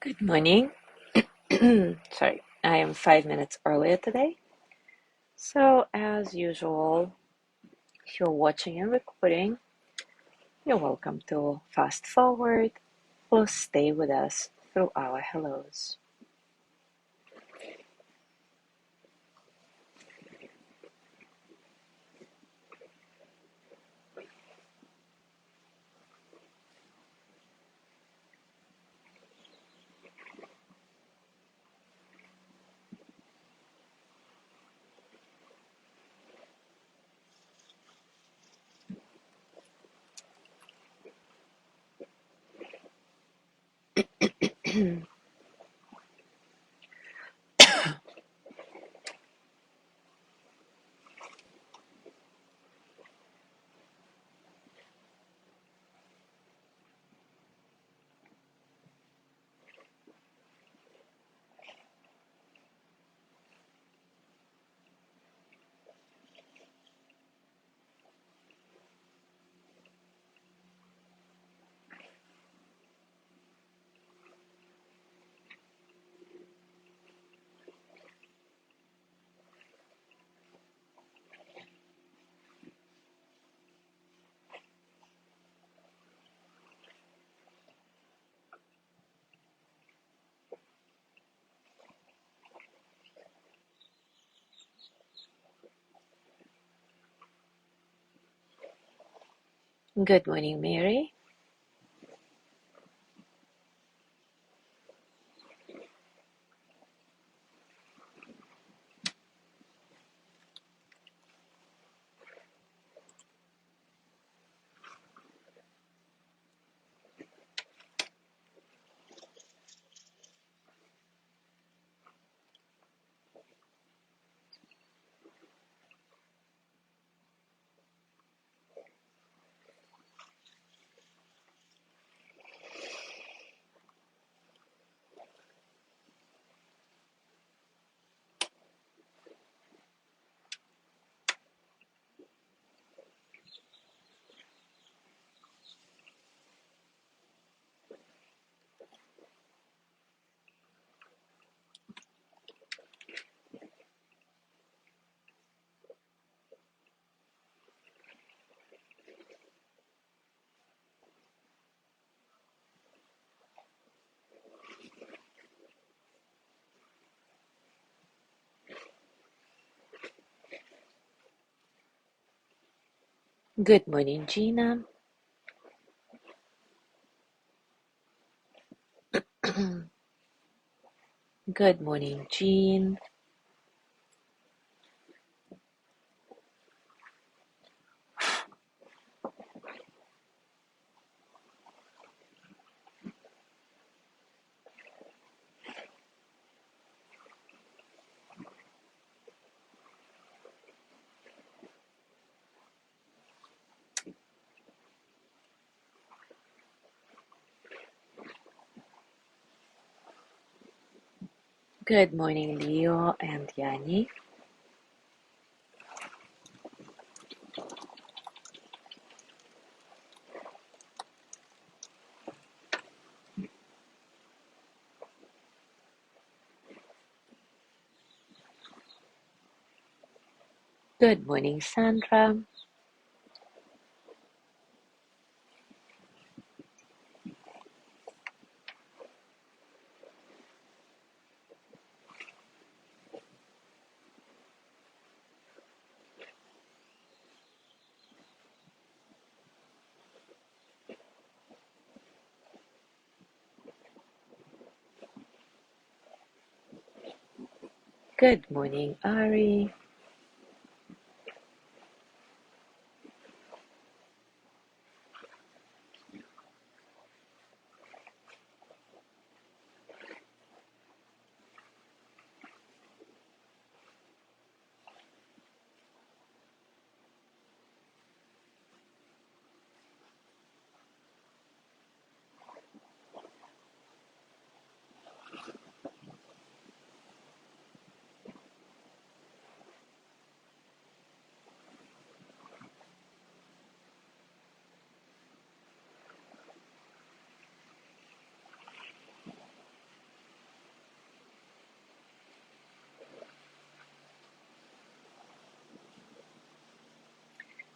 Good morning. Sorry, I am 5 minutes earlier today. So, as usual, if you're watching and recording, you're welcome to fast forward or stay with us through our hellos. Good morning, Mary. Good morning, Gina. Good morning, Jean. Good morning, Leo and Yanni. Good morning, Sandra. Good morning, Ari.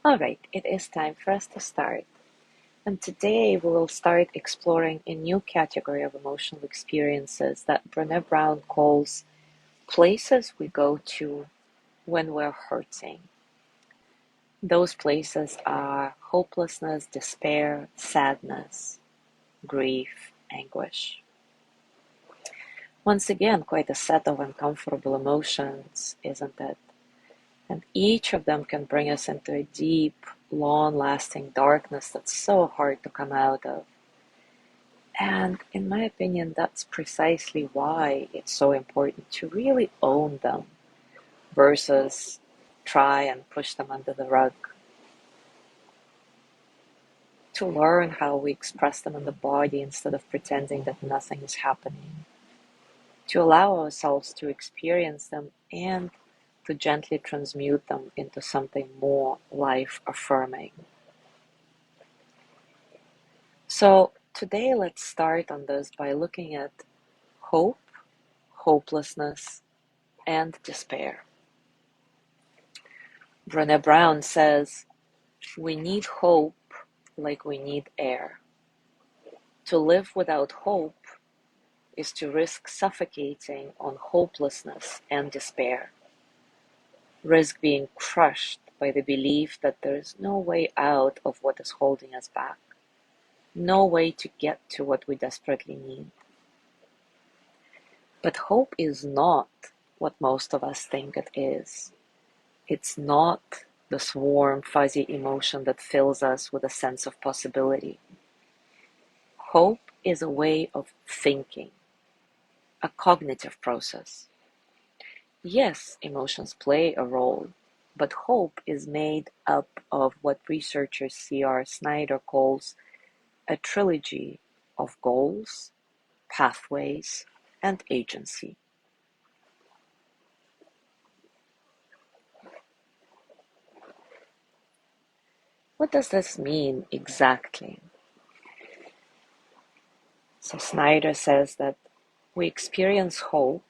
All right, it is time for us to start. And today we will start exploring a new category of emotional experiences that Brené Brown calls places we go to when we're hurting. Those places are hopelessness, despair, sadness, grief, anguish. Once again, quite a set of uncomfortable emotions, isn't it? And each of them can bring us into a deep, long-lasting darkness that's so hard to come out of. And in my opinion, that's precisely why it's so important to really own them versus try and push them under the rug. To learn how we express them in the body instead of pretending that nothing is happening. To allow ourselves to experience them and to gently transmute them into something more life-affirming. So today let's start on this by looking at hope, hopelessness, and despair. Brené Brown says, we need hope like we need air. To live without hope is to risk suffocating on hopelessness and despair. Risk being crushed by the belief that there is no way out of what is holding us back. No way to get to what we desperately need. But hope is not what most of us think it is. It's not this warm, fuzzy emotion that fills us with a sense of possibility. Hope is a way of thinking, a cognitive process. Yes, emotions play a role, but hope is made up of what researcher C.R. Snyder calls a trilogy of goals, pathways, and agency. What does this mean exactly? So Snyder says that we experience hope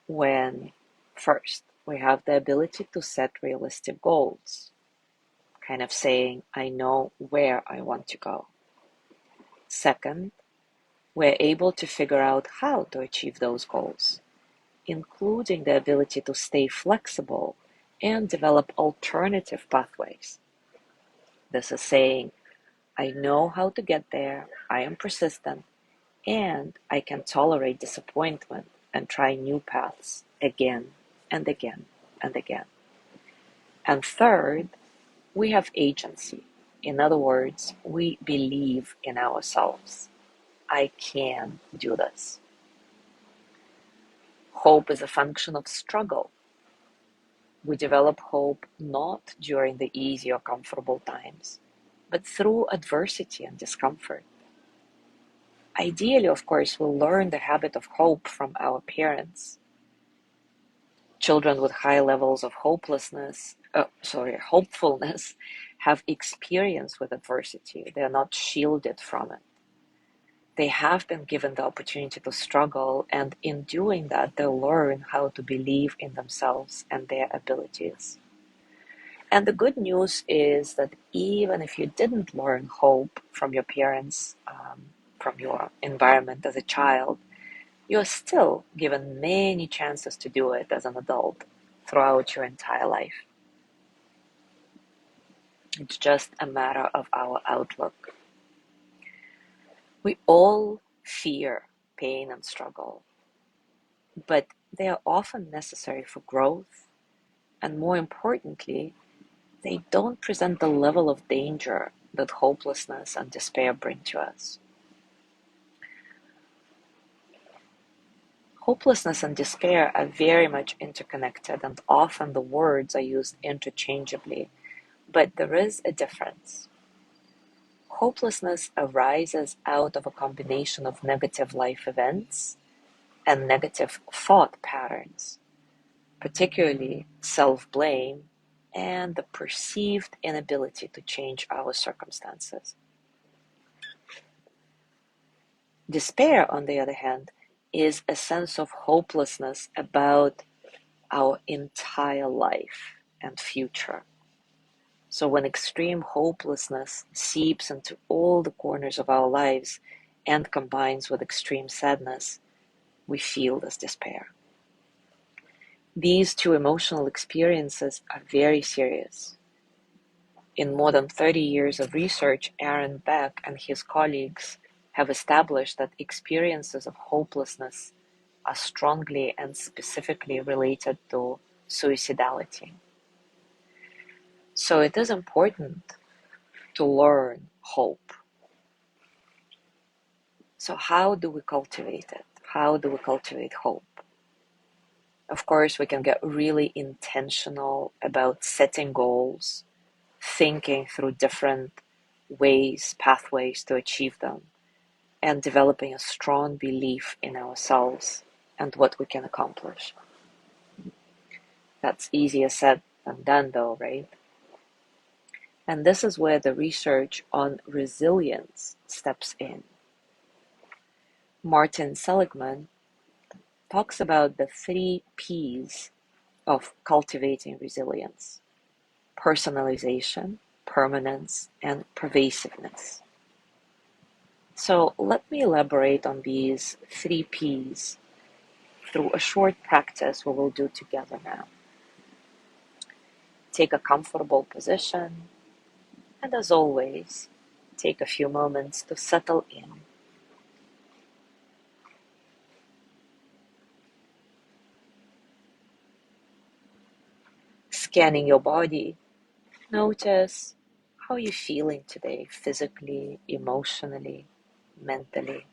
when, first, we have the ability to set realistic goals, kind of saying, I know where I want to go. Second, we're able to figure out how to achieve those goals, including the ability to stay flexible and develop alternative pathways. This is saying, I know how to get there, I am persistent, and I can tolerate disappointment and try new paths again and again and again. And third, we have agency. In other words, we believe in ourselves. I can do this. Hope is a function of struggle. We develop hope not during the easy or comfortable times, but through adversity and discomfort. Ideally, of course, we'll learn the habit of hope from our parents. Children with high levels of hopefulness have experience with adversity. They're not shielded from it. They have been given the opportunity to struggle, and in doing that, they'll learn how to believe in themselves and their abilities. And the good news is that even if you didn't learn hope from your parents, from your environment as a child, you're still given many chances to do it as an adult throughout your entire life. It's just a matter of our outlook. We all fear pain and struggle, but they are often necessary for growth, and more importantly, they don't present the level of danger that hopelessness and despair bring to us. Hopelessness and despair are very much interconnected, and often the words are used interchangeably, but there is a difference. Hopelessness arises out of a combination of negative life events and negative thought patterns, particularly self-blame and the perceived inability to change our circumstances. Despair, on the other hand, is a sense of hopelessness about our entire life and future. So when extreme hopelessness seeps into all the corners of our lives and combines with extreme sadness, we feel this despair. These two emotional experiences are very serious. In more than 30 years of research, Aaron Beck and his colleagues have established that experiences of hopelessness are strongly and specifically related to suicidality. So it is important to learn hope. So how do we cultivate it? How do we cultivate hope? Of course, we can get really intentional about setting goals, thinking through different ways, pathways to achieve them, and developing a strong belief in ourselves and what we can accomplish. That's easier said than done, though, right? And this is where the research on resilience steps in. Martin Seligman talks about the 3 Ps of cultivating resilience: personalization, permanence, and pervasiveness. So let me elaborate on these 3 Ps through a short practice we will do together now. Take a comfortable position, and as always, take a few moments to settle in. Scanning your body, notice how you're feeling today, physically, emotionally, mentally.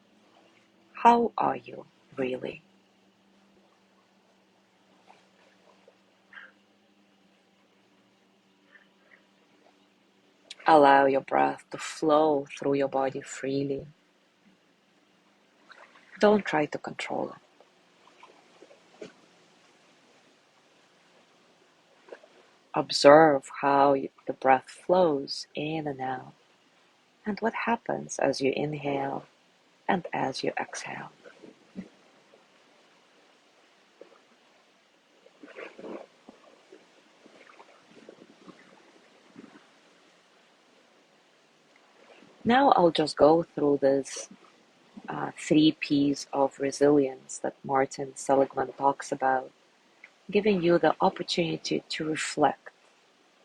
How are you really? Allow your breath to flow through your body freely. Don't try to control it. Observe how the breath flows in and out, and what happens as you inhale and as you exhale. Now I'll just go through this 3 Ps of resilience that Martin Seligman talks about, giving you the opportunity to reflect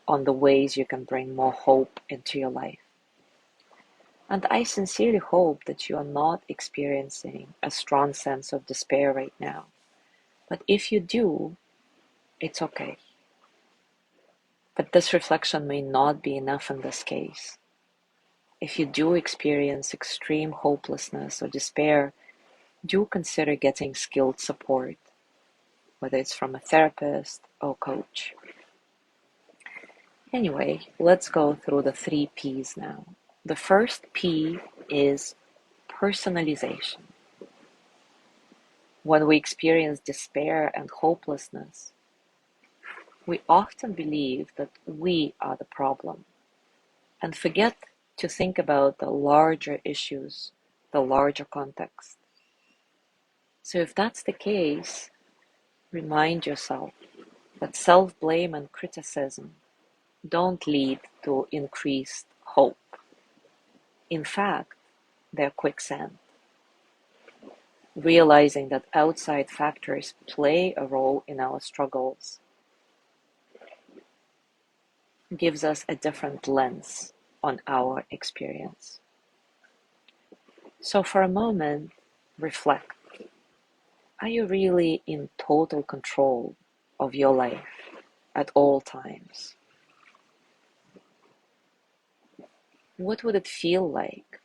on the ways you can bring more hope into your life. And I sincerely hope that you are not experiencing a strong sense of despair right now. But if you do, it's okay. But this reflection may not be enough in this case. If you do experience extreme hopelessness or despair, do consider getting skilled support, whether it's from a therapist or coach. Anyway, let's go through the 3 Ps now. The first P is personalization. When we experience despair and hopelessness, we often believe that we are the problem and forget to think about the larger issues, the larger context. So if that's the case, remind yourself that self-blame and criticism don't lead to increased hope. In fact, they're quicksand. Realizing that outside factors play a role in our struggles gives us a different lens on our experience. So for a moment, reflect. Are you really in total control of your life at all times? What would it feel like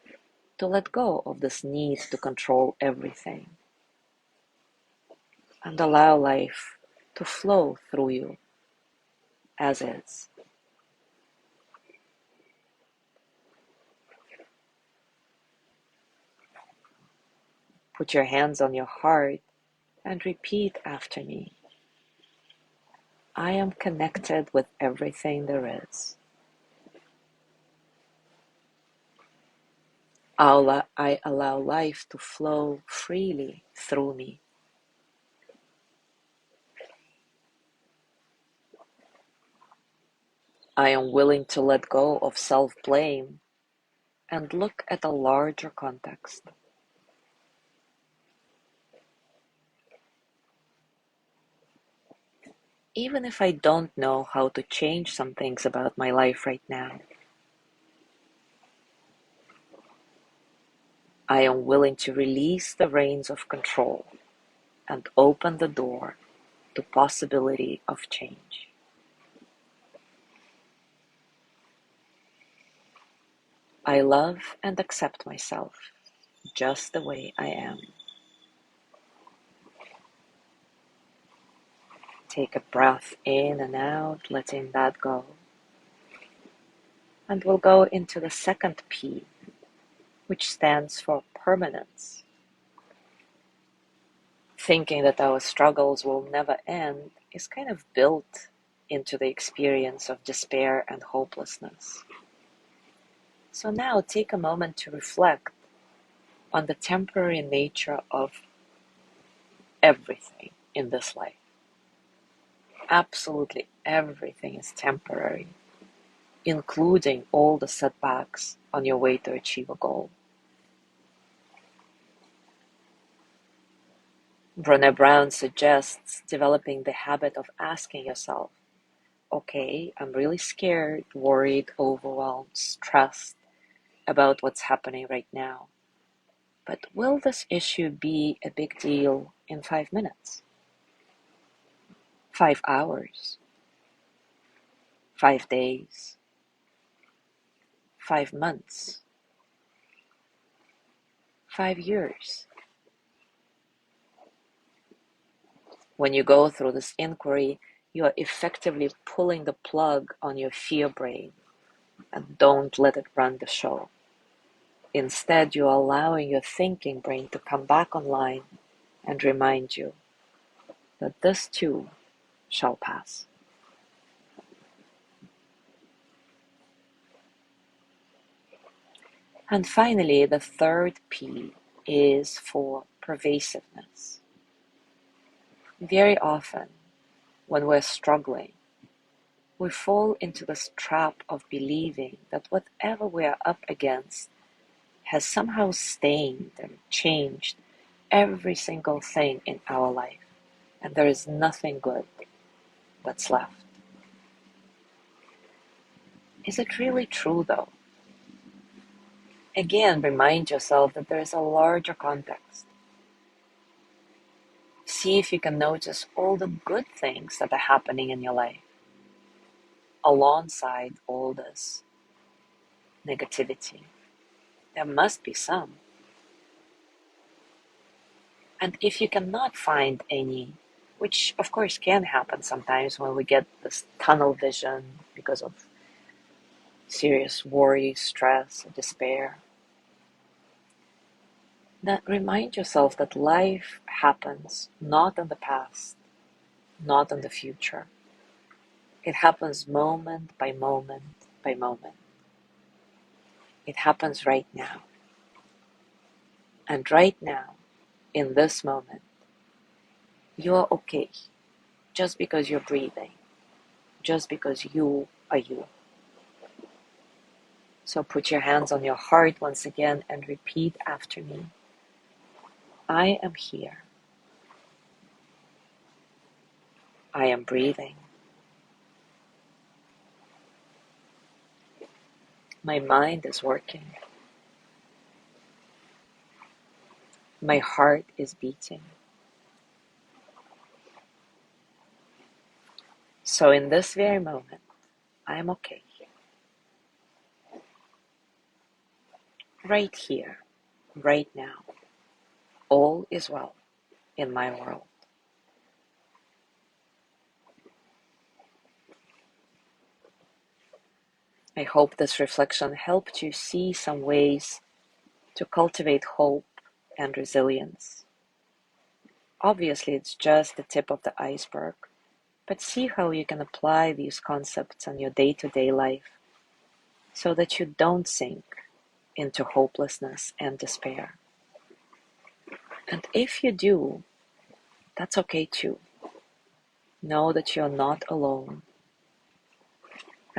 to let go of this need to control everything and allow life to flow through you as is? Put your hands on your heart and repeat after me. I am connected with everything there is. I allow life to flow freely through me. I am willing to let go of self-blame and look at a larger context. Even if I don't know how to change some things about my life right now, I am willing to release the reins of control and open the door to possibility of change. I love and accept myself just the way I am. Take a breath in and out, letting that go. And we'll go into the second P, which stands for permanence. Thinking that our struggles will never end is kind of built into the experience of despair and hopelessness. So now take a moment to reflect on the temporary nature of everything in this life. Absolutely everything is temporary, including all the setbacks on your way to achieve a goal. Brené Brown suggests developing the habit of asking yourself, okay, I'm really scared, worried, overwhelmed, stressed about what's happening right now. But will this issue be a big deal in 5 minutes? 5 hours? 5 days? 5 months? 5 years? When you go through this inquiry, you are effectively pulling the plug on your fear brain, and don't let it run the show. Instead, you're allowing your thinking brain to come back online and remind you that this too shall pass. And finally, the third P is for pervasiveness. Very often, when we're struggling, we fall into this trap of believing that whatever we are up against has somehow stained and changed every single thing in our life, and there is nothing good that's left. Is it really true though? Again, remind yourself that there is a larger context. See if you can notice all the good things that are happening in your life alongside all this negativity. There must be some. And if you cannot find any, which of course can happen sometimes when we get this tunnel vision because of serious worry, stress, despair, then remind yourself that life happens not in the past, not in the future. It happens moment by moment by moment. It happens right now. And right now, in this moment, you are okay just because you're breathing, just because you are you. So put your hands on your heart once again and repeat after me. I am here. I am breathing. My mind is working. My heart is beating. So in this very moment, I am okay. Right here, right now, all is well in my world. I hope this reflection helped you see some ways to cultivate hope and resilience. Obviously, it's just the tip of the iceberg, but see how you can apply these concepts in your day-to-day life so that you don't sink into hopelessness and despair. And if you do, that's okay too. Know that you're not alone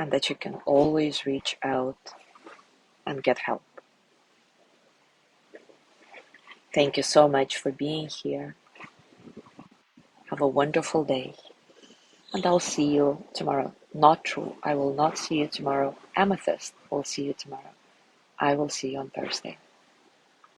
and that you can always reach out and get help. Thank you so much for being here. Have a wonderful day, and I'll see you tomorrow. Not true. I will not see you tomorrow. Amethyst will see you tomorrow. I will see you on Thursday.